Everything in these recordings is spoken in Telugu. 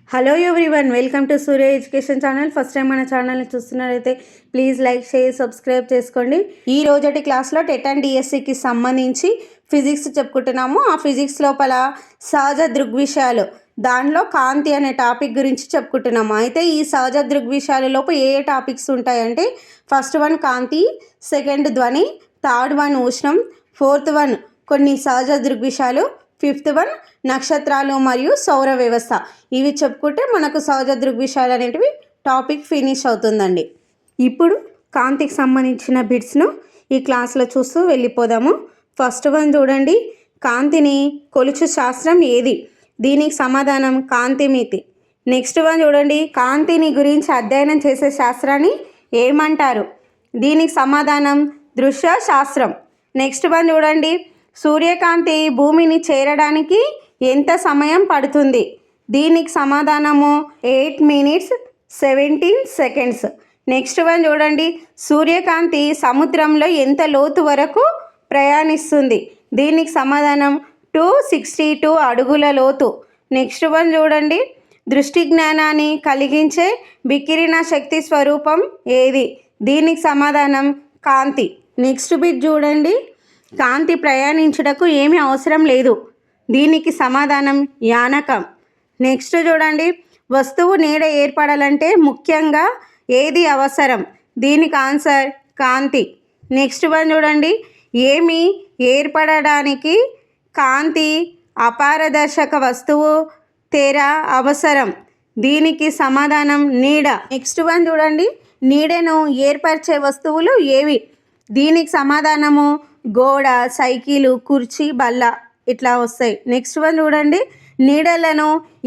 Hello everyone, welcome to Surya education channel. First time మన ఛానల్ని చూస్తున్నట్లయితే ప్లీజ్ లైక్, షేర్, సబ్స్క్రైబ్ చేసుకోండి. ఈ రోజటి క్లాస్లో టెట్ అండ్ డిఎస్సికి సంబంధించి ఫిజిక్స్ చెప్పుకుంటున్నాము. ఆ ఫిజిక్స్ లోపల సహజ దృగ్విషయాలు, దానిలో కాంతి అనే టాపిక్ గురించి చెప్పుకుంటున్నాము. అయితే ఈ సహజ దృగ్విషయాల లోపు ఏ టాపిక్స్ ఉంటాయంటే, ఫస్ట్ వన్ కాంతి, సెకండ్ ధ్వని, థర్డ్ వన్ ఉష్ణం, ఫోర్త్ వన్ కొన్ని సహజ దృగ్విషయాలు, ఫిఫ్త్ వన్ నక్షత్రాలు మరియు సౌర వ్యవస్థ. ఇవి చెప్పుకుంటే మనకు సహజ దృగ్విషయాలు అనేటివి టాపిక్ ఫినిష్ అవుతుందండి. ఇప్పుడు కాంతికి సంబంధించిన బిట్స్ను ఈ క్లాస్లో చూస్తూ వెళ్ళిపోదాము. ఫస్ట్ వన్ చూడండి, కాంతిని కొలుచు శాస్త్రం ఏది? దీనికి సమాధానం కాంతిమితి. నెక్స్ట్ వన్ చూడండి, కాంతిని గురించి అధ్యయనం చేసే శాస్త్రాన్ని ఏమంటారు? దీనికి సమాధానం దృశ్య శాస్త్రం. నెక్స్ట్ వన్ చూడండి, సూర్యకాంతి భూమిని చేరడానికి ఎంత సమయం పడుతుంది? దీనికి సమాధానము 8 minutes 17 seconds. నెక్స్ట్ వన్ చూడండి, సూర్యకాంతి సముద్రంలో ఎంత లోతు వరకు ప్రయాణిస్తుంది? దీనికి సమాధానం 262 అడుగుల లోతు. నెక్స్ట్ వన్ చూడండి, దృష్టి జ్ఞానాన్ని కలిగించే వికిరణ శక్తి స్వరూపం ఏది? దీనికి సమాధానం కాంతి. నెక్స్ట్ బిట్ చూడండి, కాంతి ప్రయాణించుటకు ఏమీ అవసరం లేదు. దీనికి సమాధానం యానకం. నెక్స్ట్ చూడండి, వస్తువు నీడ ఏర్పడాలంటే ముఖ్యంగా ఏది అవసరం? దీనికి ఆన్సర్ కాంతి. నెక్స్ట్ వన్ చూడండి, ఏమి ఏర్పడడానికి కాంతి అపారదర్శక వస్తువు తెర అవసరం? దీనికి సమాధానం నీడ. నెక్స్ట్ వన్ చూడండి, నీడను ఏర్పరిచే వస్తువులు ఏవి? దీనికి సమాధానము గోడ, సైకిలు, కుర్చీ, బల్ల ఇట్లా వస్తాయి. నెక్స్ట్ వన్ చూడండి, నీడలను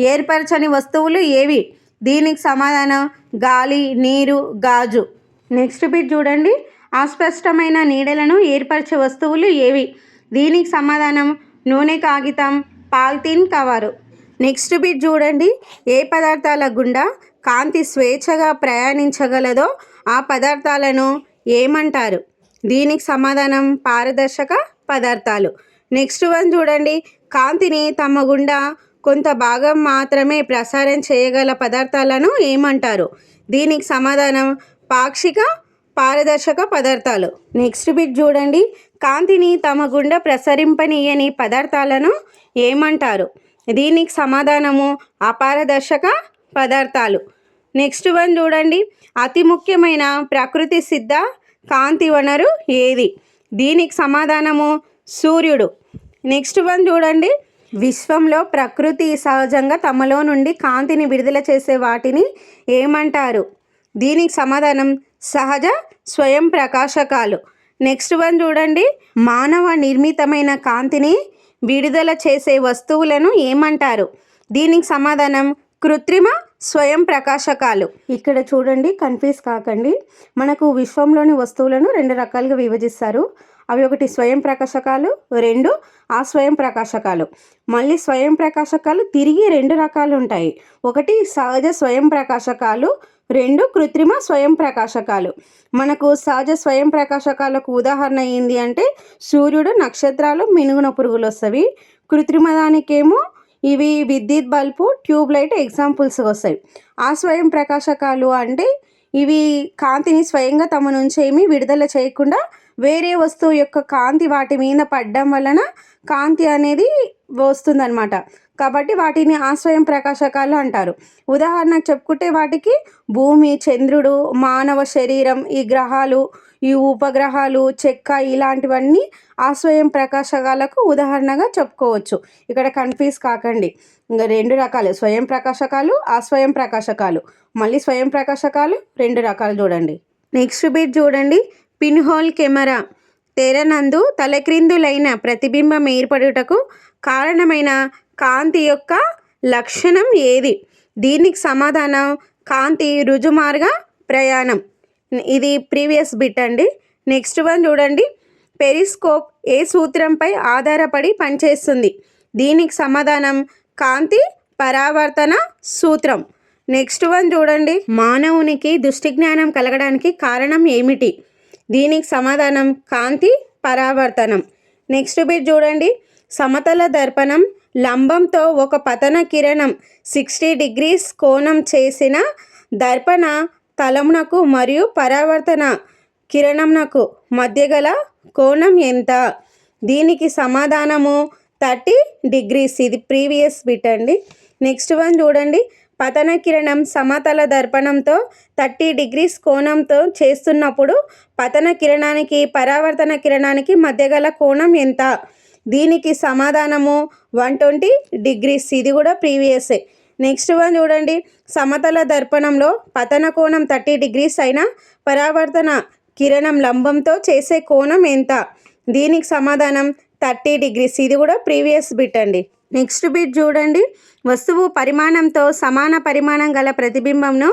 ఏర్పరచని వస్తువులు ఏవి? దీనికి సమాధానం గాలి, నీరు, గాజు. నెక్స్ట్ బిట్ చూడండి, అస్పష్టమైన నీడలను ఏర్పరిచే వస్తువులు ఏవి? దీనికి సమాధానం నూనె, కాగితం, పాలిథిన్ కవరు. నెక్స్ట్ బిట్ చూడండి, ఏ పదార్థాల గుండా కాంతి స్వేచ్ఛగా ప్రయాణించగలదో ఆ పదార్థాలను ఏమంటారు? దీనికి సమాధానం పారదర్శక పదార్థాలు. నెక్స్ట్ వన్ చూడండి, కాంతిని తమ గుండా కొంత భాగం మాత్రమే ప్రసారం చేయగల పదార్థాలను ఏమంటారు? దీనికి సమాధానం పాక్షిక పారదర్శక పదార్థాలు. నెక్స్ట్ బిట్ చూడండి, కాంతిని తమ గుండా ప్రసరింపనీయని పదార్థాలను ఏమంటారు? దీనికి సమాధానము అపారదర్శక పదార్థాలు. నెక్స్ట్ వన్ చూడండి, అతి ముఖ్యమైన ప్రకృతి సిద్ధ కాంతి వనరు ఏది? దీనికి సమాధానము సూర్యుడు. నెక్స్ట్ వన్ చూడండి, విశ్వంలో ప్రకృతి సహజంగా తమలో నుండి కాంతిని విడుదల చేసే వాటిని ఏమంటారు? దీనికి సమాధానం సహజ స్వయం ప్రకాశకాలు. నెక్స్ట్ వన్ చూడండి, మానవ నిర్మితమైన కాంతిని విడుదల చేసే వస్తువులను ఏమంటారు? దీనికి సమాధానం కృత్రిమ స్వయం ప్రకాశకాలు. ఇక్కడ చూడండి, కన్ఫ్యూజ్ కాకండి. మనకు విశ్వంలోని వస్తువులను 2 రకాలుగా విభజిస్తారు. అవి ఒకటి స్వయం ప్రకాశకాలు, 2 అస్వయం ప్రకాశకాలు. మళ్ళీ స్వయం ప్రకాశకాలు తిరిగి 2 రకాలు ఉంటాయి. ఒకటి సహజ స్వయం ప్రకాశకాలు, 2 కృత్రిమ స్వయం ప్రకాశకాలు. మనకు సహజ స్వయం ప్రకాశకాలకు ఉదాహరణ ఏంటి అంటే సూర్యుడు, నక్షత్రాలు, మినుగున పురుగులు వస్తాయి. కృత్రిమ దానికేమో ఇవి విద్యుత్ బల్బు, ట్యూబ్ లైట్ ఎగ్జాంపుల్స్గా వస్తాయి. ఆ స్వయం ప్రకాశకాలు అంటే ఇవి కాంతిని స్వయంగా తమ నుంచి ఏమీ విడుదల చేయకుండా వేరే వస్తువు యొక్క కాంతి వాటి మీద పడడం వలన కాంతి అనేది వస్తుందన్నమాట. కాబట్టి వాటిని ఆస్వయం ప్రకాశకాలు అంటారు. ఉదాహరణకు చెప్పుకుంటే వాటికి భూమి, చంద్రుడు, మానవ శరీరం, ఈ గ్రహాలు, ఈ ఉపగ్రహాలు, చెక్క ఇలాంటివన్నీ ఆస్వయం ప్రకాశకాలకు ఉదాహరణగా చెప్పుకోవచ్చు. ఇక్కడ కన్ఫ్యూజ్ కాకండి. ఇంకా 2 రకాలు స్వయం ప్రకాశకాలు, అస్వయం ప్రకాశకాలు. మళ్ళీ స్వయం ప్రకాశకాలు 2 రకాలు చూడండి. నెక్స్ట్ బిట్ చూడండి, పిన్ హోల్ కెమెరా తెరనందు తలక్రిందులైన ప్రతిబింబం ఏర్పడుటకు కారణమైన కాంతి యొక్క లక్షణం ఏది? దీనికి సమాధానం కాంతి రుజుమార్గ ప్రయాణం. ఇది ప్రీవియస్ బిట్ అండి. నెక్స్ట్ వన్ చూడండి, పెరిస్కోప్ ఏ సూత్రంపై ఆధారపడి పనిచేస్తుంది? దీనికి సమాధానం కాంతి పరావర్తన సూత్రం. నెక్స్ట్ వన్ చూడండి, మానవునికి దృష్టి జ్ఞానం కలగడానికి కారణం ఏమిటి? దీనికి సమాధానం కాంతి పరావర్తనం. నెక్స్ట్ బిట్ చూడండి, సమతల దర్పణం లంబంతో ఒక పతన కిరణం 60 degrees కోణం చేసిన దర్పణ తలమునకు మరియు పరావర్తన కిరణంనకు మధ్య గల కోణం ఎంత? దీనికి సమాధానము 30 degrees. ఇది ప్రీవియస్ బిట్ అండి. నెక్స్ట్ వన్ చూడండి. పతన కిరణం సమతల దర్పణంతో 30 degrees కోణంతో చేస్తున్నప్పుడు పతన కిరణానికి పరావర్తన కిరణానికి మధ్య గల కోణం ఎంత? దీనికి సమాధానము 120 degrees. ఇది కూడా ప్రీవియసే. నెక్స్ట్ వన్ చూడండి. సమతల దర్పణంలో పతన కోణం 30 degrees అయినా పరావర్తన కిరణం లంబంతో చేసే కోణం ఎంత? దీనికి సమాధానం 30 degrees. ఇది కూడా ప్రీవియస్ బిట్ అండి. నెక్స్ట్ బిట్ చూడండి. వస్తువు పరిమాణంతో సమాన పరిమాణం గల ప్రతిబింబంను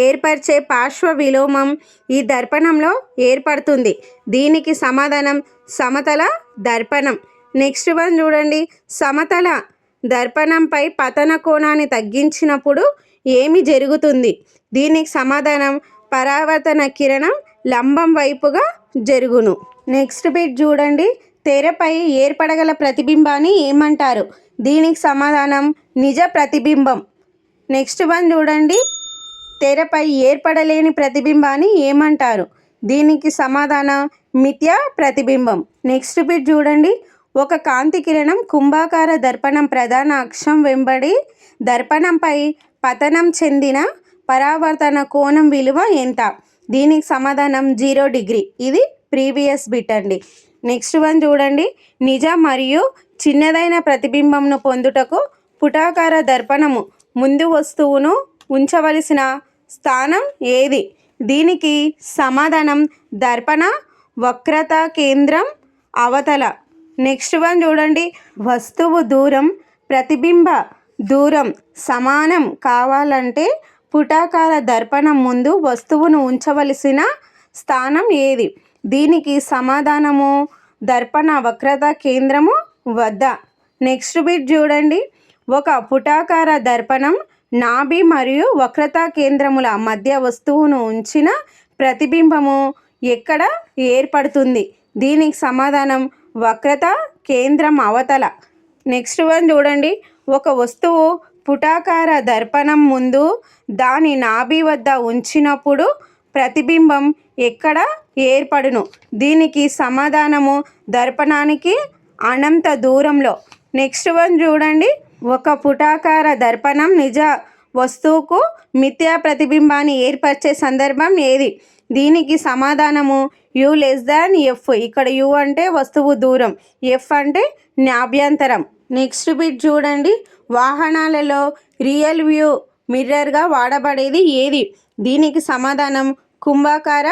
ఏర్పరిచే పార్శ్వ విలోమం ఈ దర్పణంలో ఏర్పడుతుంది. దీనికి సమాధానం సమతల దర్పణం. నెక్స్ట్ వన్ చూడండి. సమతల దర్పణంపై పతన కోణాన్ని తగ్గించినప్పుడు ఏమి జరుగుతుంది? దీనికి సమాధానం పరావర్తన కిరణం లంబం వైపుగా జరుగును. నెక్స్ట్ బిట్ చూడండి. తెరపై ఏర్పడగల ప్రతిబింబాన్ని ఏమంటారు? దీనికి సమాధానం నిజ ప్రతిబింబం. నెక్స్ట్ వన్ చూడండి. తెరపై ఏర్పడలేని ప్రతిబింబాన్ని ఏమంటారు? దీనికి సమాధానం మిథ్యా ప్రతిబింబం. నెక్స్ట్ బిట్ చూడండి. ఒక కాంతి కిరణం కుంభాకార దర్పణం ప్రధాన అక్షం వెంబడి దర్పణంపై పతనం చెందిన పరావర్తన కోణం విలువ ఎంత? దీనికి సమాధానం 0 degree. ఇది ప్రీవియస్ బిట్ అండి. నెక్స్ట్ వన్ చూడండి. నిజ మరియు చిన్నదైన ప్రతిబింబంను పొందుటకు పుటాకార దర్పణము ముందు వస్తువును ఉంచవలసిన స్థానం ఏది? దీనికి సమాధానం దర్పణ వక్రత కేంద్రం అవతల. నెక్స్ట్ వన్ చూడండి. వస్తువు దూరం ప్రతిబింబ దూరం సమానం కావాలంటే పుటాకార దర్పణం ముందు వస్తువును ఉంచవలసిన స్థానం ఏది? దీనికి సమాధానము దర్పణ వక్రత కేంద్రము వద్ద. నెక్స్ట్ బిట్ చూడండి. ఒక పుటాకార దర్పణం నాభి మరియు వక్రతా కేంద్రముల మధ్య వస్తువును ఉంచిన ప్రతిబింబము ఎక్కడ ఏర్పడుతుంది? దీనికి సమాధానం వక్రత కేంద్రం అవతల. నెక్స్ట్ వన్ చూడండి. ఒక వస్తువు పుటాకార దర్పణం ముందు దాని నాభి వద్ద ఉంచినప్పుడు ప్రతిబింబం ఎక్కడ ఏర్పడును? దీనికి సమాధానము దర్పణానికి అనంత దూరంలో. నెక్స్ట్ వన్ చూడండి. ఒక పుటాకార దర్పణం నిజ వస్తువుకు మిథ్యా ప్రతిబింబాన్ని ఏర్పరిచే సందర్భం ఏది? దీనికి సమాధానము U<F. ఇక్కడ U అంటే వస్తువు దూరం, F అంటే నాభ్యంతరం. నెక్స్ట్ బిట్ చూడండి. వాహనాలలో రియల్ వ్యూ మిర్రర్గా వాడబడేది ఏది? దీనికి సమాధానం కుంభాకార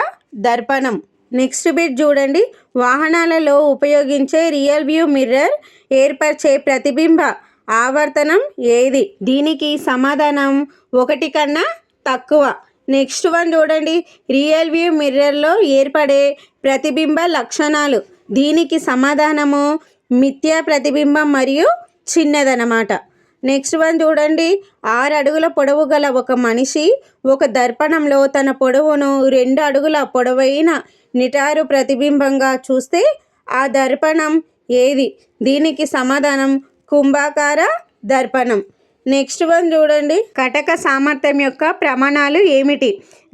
దర్పణం. నెక్స్ట్ బిట్ చూడండి. వాహనాలలో ఉపయోగించే రియల్ వ్యూ మిర్రర్ ఏర్పరిచే ప్రతిబింబ ఆవర్తనం ఏది? దీనికి సమాధానం 1 కన్నా తక్కువ. నెక్స్ట్ వన్ చూడండి. రియల్ వ్యూ మిర్రర్లో ఏర్పడే ప్రతిబింబ లక్షణాలు. దీనికి సమాధానము మిథ్యా ప్రతిబింబం మరియు చిన్నదనమాట. నెక్స్ట్ వన్ చూడండి. 6 అడుగుల పొడవు గల ఒక మనిషి ఒక దర్పణంలో తన పొడవును 2 అడుగుల పొడవైన నిటారు ప్రతిబింబంగా చూస్తే ఆ దర్పణం ఏది? దీనికి సమాధానం కుంభాకార దర్పణం. నెక్స్ట్ వన్ చూడండి. కటక సామర్థ్యం యొక్క ప్రమాణాలు ఏమిటి?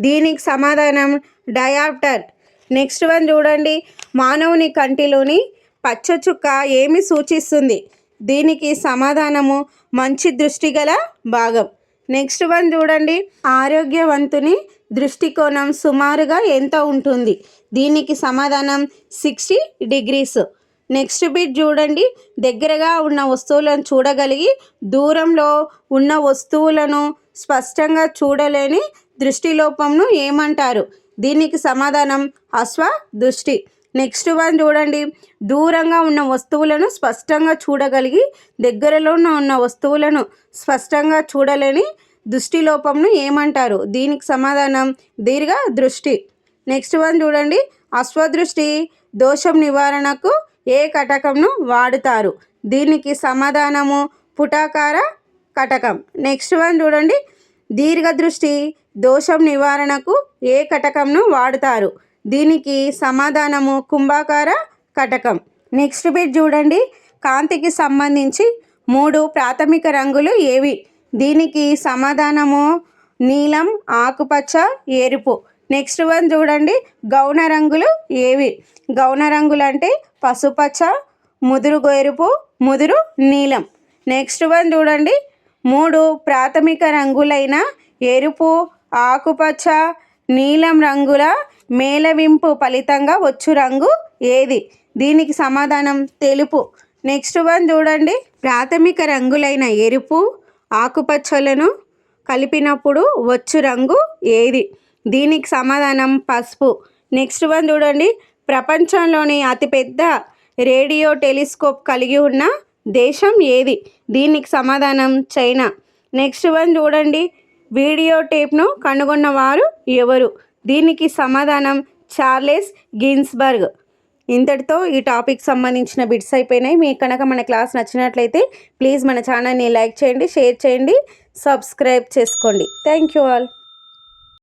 దీనికి సమాధానం డయాప్టర్. నెక్స్ట్ వన్ చూడండి. మానవుని కంటిలోని పచ్చ చుక్క ఏమి సూచిస్తుంది? దీనికి సమాధానము మంచి దృష్టి గల భాగం. నెక్స్ట్ వన్ చూడండి. ఆరోగ్యవంతుని దృష్టికోణం సుమారుగా ఎంత ఉంటుంది? దీనికి సమాధానం 60 degrees. నెక్స్ట్ బిట్ చూడండి. దగ్గరగా ఉన్న వస్తువులను చూడగలిగి దూరంలో ఉన్న వస్తువులను స్పష్టంగా చూడలేని దృష్టిలోపంను ఏమంటారు? దీనికి సమాధానం అశ్వ దృష్టి. నెక్స్ట్ వన్ చూడండి. దూరంగా ఉన్న వస్తువులను స్పష్టంగా చూడగలిగి దగ్గరలో ఉన్న వస్తువులను స్పష్టంగా చూడలేని దృష్టిలోపంను ఏమంటారు? దీనికి సమాధానం దీర్ఘ దృష్టి. నెక్స్ట్ వన్ చూడండి. అశ్వదృష్టి దోషం నివారణకు ఏ కటకంను వాడుతారు? దీనికి సమాధానము పుటాకార కటకం. నెక్స్ట్ వన్ చూడండి. దీర్ఘదృష్టి దోషం నివారణకు ఏ కటకంను వాడుతారు? దీనికి సమాధానము కుంభాకార కటకం. నెక్స్ట్ బిట్ చూడండి. కాంతికి సంబంధించి 3 ప్రాథమిక రంగులు ఏవి? దీనికి సమాధానము నీలం, ఆకుపచ్చ, ఎరుపు. నెక్స్ట్ వన్ చూడండి, గౌణ రంగులు ఏవి? గౌణ రంగులు అంటే పసుపచ్చ, ముదురు ఎరుపు, ముదురు నీలం. నెక్స్ట్ వన్ చూడండి, 3 ప్రాథమిక రంగులైన ఎరుపు, ఆకుపచ్చ, నీలం రంగుల మేళవింపు ఫలితంగా వచ్చు రంగు ఏది? దీనికి సమాధానం తెలుపు. నెక్స్ట్ వన్ చూడండి, ప్రాథమిక రంగులైన ఎరుపు, ఆకుపచ్చలను కలిపినప్పుడు వచ్చు రంగు ఏది? దీనికి సమాధానం పసుపు. నెక్స్ట్ వన్ చూడండి, ప్రపంచంలోని అతిపెద్ద రేడియో టెలిస్కోప్ కలిగి ఉన్న దేశం ఏది? దీనికి సమాధానం చైనా. నెక్స్ట్ వన్ చూడండి, వీడియో టేప్ను కనుగొన్నవారు ఎవరు? దీనికి సమాధానం చార్లెస్ గిన్స్బర్గ్. ఇంతటితో ఈ టాపిక్ సంబంధించిన బిట్స్ అయిపోయినాయి. మీకు కనుక మన క్లాస్ నచ్చినట్లయితే ప్లీజ్ మన ఛానల్ని లైక్ చేయండి, షేర్ చేయండి, సబ్స్క్రైబ్ చేసుకోండి. Thank you all.